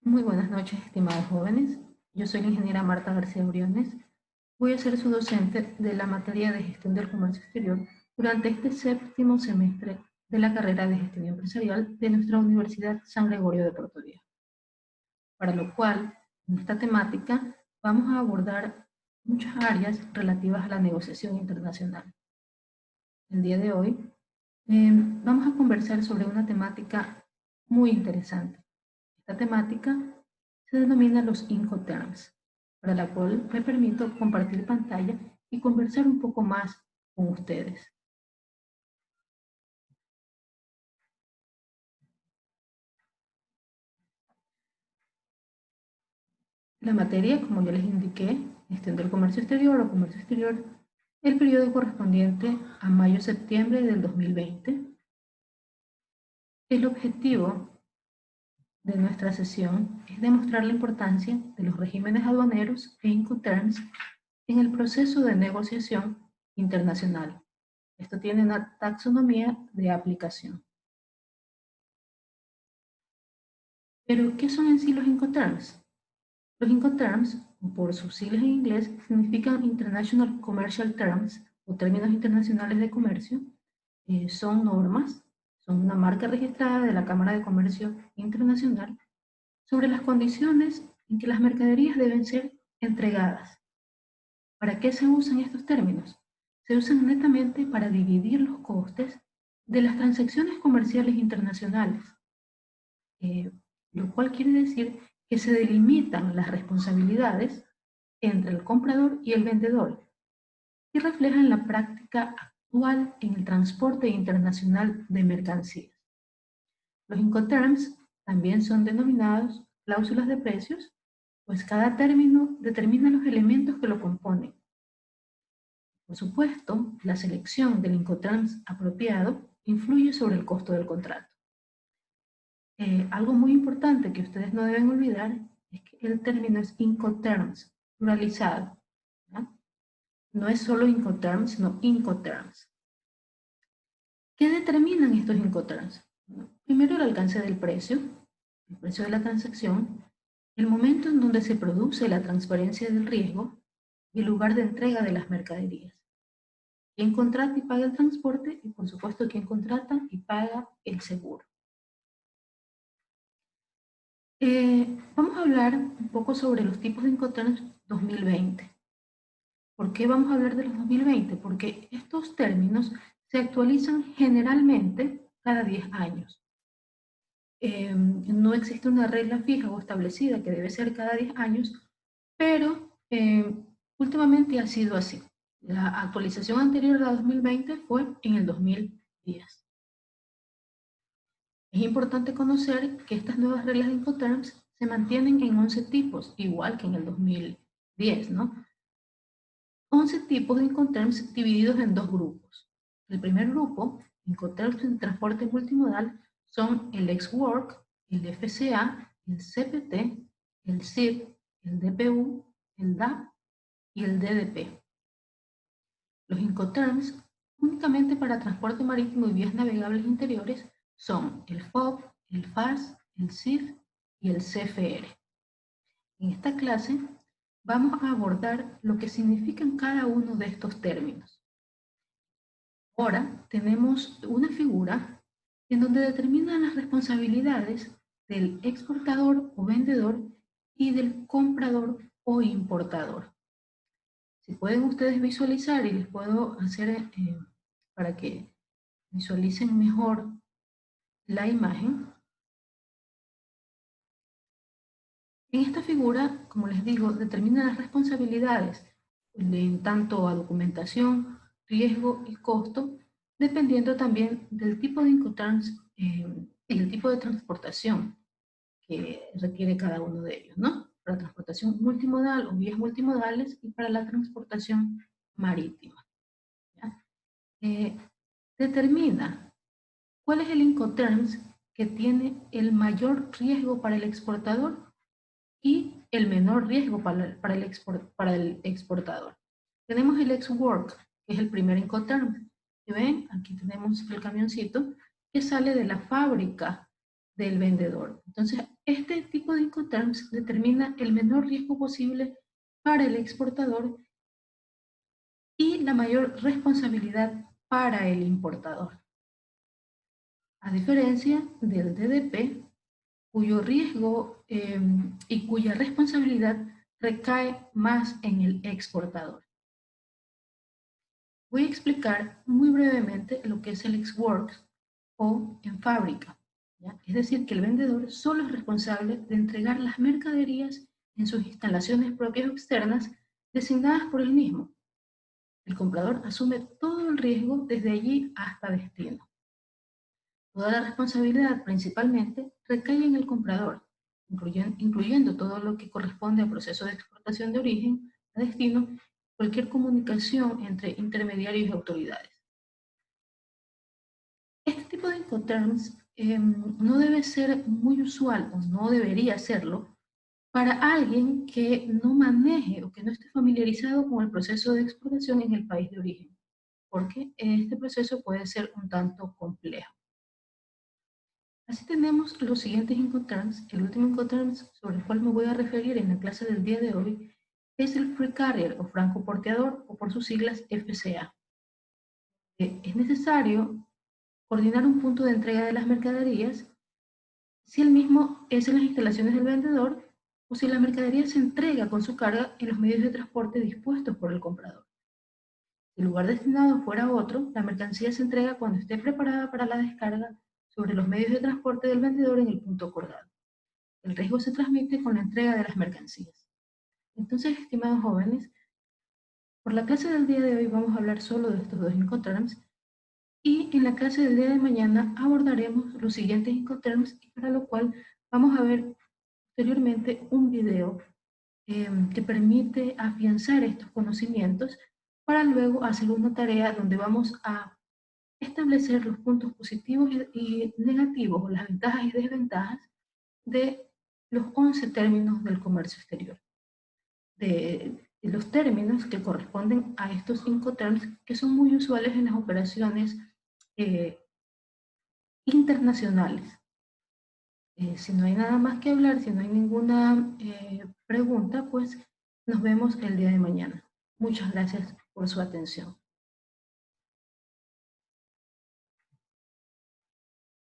Muy buenas noches, estimados jóvenes. Yo soy la ingeniera Marta García Briones. Voy a ser su docente de la materia de Gestión del Comercio Exterior durante este séptimo semestre de la carrera de Gestión Empresarial de nuestra Universidad San Gregorio de Puerto Viejo. Para lo cual, en esta temática, vamos a abordar muchas áreas relativas a la negociación internacional. El día de hoy vamos a conversar sobre una temática muy interesante. Esta temática se denomina los Incoterms, para la cual me permito compartir pantalla y conversar un poco más con ustedes. La materia, como ya les indiqué, gestión del comercio exterior o comercio exterior, el periodo correspondiente a mayo-septiembre del 2020. El objetivo de nuestra sesión es demostrar la importancia de los regímenes aduaneros e Incoterms en el proceso de negociación internacional. Esto tiene una taxonomía de aplicación. Pero, ¿qué son en sí los Incoterms? Los Incoterms, por sus siglas en inglés, significan International Commercial Terms, o términos internacionales de comercio. Son normas, son una marca registrada de la Cámara de Comercio Internacional sobre las condiciones en que las mercaderías deben ser entregadas. ¿Para qué se usan estos términos? Se usan netamente para dividir los costes de las transacciones comerciales internacionales, lo cual quiere decir que se delimitan las responsabilidades entre el comprador y el vendedor y reflejan la práctica actual en el transporte internacional de mercancías. Los Incoterms también son denominados cláusulas de precios, pues cada término determina los elementos que lo componen. Por supuesto, la selección del Incoterms apropiado influye sobre el costo del contrato. Algo muy importante que ustedes no deben olvidar es que el término es Incoterms, pluralizado. ¿Ya? No es solo Incoterms, sino Incoterms. ¿Qué determinan estos Incoterms? Primero, el alcance del precio, el precio de la transacción, el momento en donde se produce la transferencia del riesgo y el lugar de entrega de las mercaderías. Quién contrata y paga el transporte y, por supuesto, quién contrata y paga el seguro. Vamos a hablar un poco sobre los tipos de Incoterms 2020. ¿Por qué vamos a hablar de los 2020? Porque estos términos se actualizan generalmente cada 10 años. No existe una regla fija o establecida que debe ser cada 10 años, pero últimamente ha sido así. La actualización anterior a 2020 fue en el 2010. Es importante conocer que estas nuevas reglas de Incoterms se mantienen en 11 tipos, igual que en el 2010, ¿no? 11 tipos de Incoterms divididos en dos grupos. El primer grupo, Incoterms en transporte multimodal, son el ex-work, el FCA, el CPT, el CIP, el DPU, el DAP y el DDP. Los Incoterms, únicamente para transporte marítimo y vías navegables interiores, son el FOB, el FAS, el CIF y el CFR. En esta clase vamos a abordar lo que significan cada uno de estos términos. Ahora tenemos una figura en donde determinan las responsabilidades del exportador o vendedor y del comprador o importador. Si pueden ustedes visualizar, y les puedo hacer para que visualicen mejor la imagen. En esta figura, como les digo, determina las responsabilidades en tanto a documentación, riesgo y costo, dependiendo también del tipo de Incoterms y el tipo de transportación que requiere cada uno de ellos, ¿no? Para transportación multimodal o vías multimodales y para la transportación marítima. Determina cuál es el Incoterms que tiene el mayor riesgo para el exportador y el menor riesgo para el exportador. Tenemos el ex-work, que es el primer Incoterm. Y ven, aquí tenemos el camioncito que sale de la fábrica del vendedor. Entonces, este tipo de Incoterms determina el menor riesgo posible para el exportador y la mayor responsabilidad para el importador. A diferencia del DDP, cuyo riesgo y cuya responsabilidad recae más en el exportador. Voy a explicar muy brevemente lo que es el ex-works o en fábrica, ¿ya? Es decir, que el vendedor solo es responsable de entregar las mercaderías en sus instalaciones propias o externas designadas por él mismo. El comprador asume todo el riesgo desde allí hasta destino. Toda la responsabilidad principalmente recae en el comprador, incluyendo todo lo que corresponde al proceso de exportación de origen a destino, cualquier comunicación entre intermediarios y autoridades. Este tipo de Incoterms no debe ser muy usual o no debería serlo para alguien que no maneje o que no esté familiarizado con el proceso de exportación en el país de origen, porque este proceso puede ser un tanto complejo. Así tenemos los siguientes Incoterms. El último Incoterms sobre el cual me voy a referir en la clase del día de hoy es el Free Carrier o franco porteador, o por sus siglas FCA. Es necesario coordinar un punto de entrega de las mercaderías si el mismo es en las instalaciones del vendedor o si la mercadería se entrega con su carga en los medios de transporte dispuestos por el comprador. Si el lugar destinado fuera otro, la mercancía se entrega cuando esté preparada para la descarga sobre los medios de transporte del vendedor en el punto acordado. El riesgo se transmite con la entrega de las mercancías. Entonces, estimados jóvenes, por la clase del día de hoy vamos a hablar solo de estos dos Incoterms y en la clase del día de mañana abordaremos los siguientes Incoterms y para lo cual vamos a ver posteriormente un video que permite afianzar estos conocimientos para luego hacer una tarea donde vamos a establecer los puntos positivos y negativos, o las ventajas y desventajas de los 11 términos del comercio exterior. De los términos que corresponden a estos Incoterms que son muy usuales en las operaciones internacionales. Si no hay nada más que hablar, si no hay ninguna pregunta, pues nos vemos el día de mañana. Muchas gracias por su atención.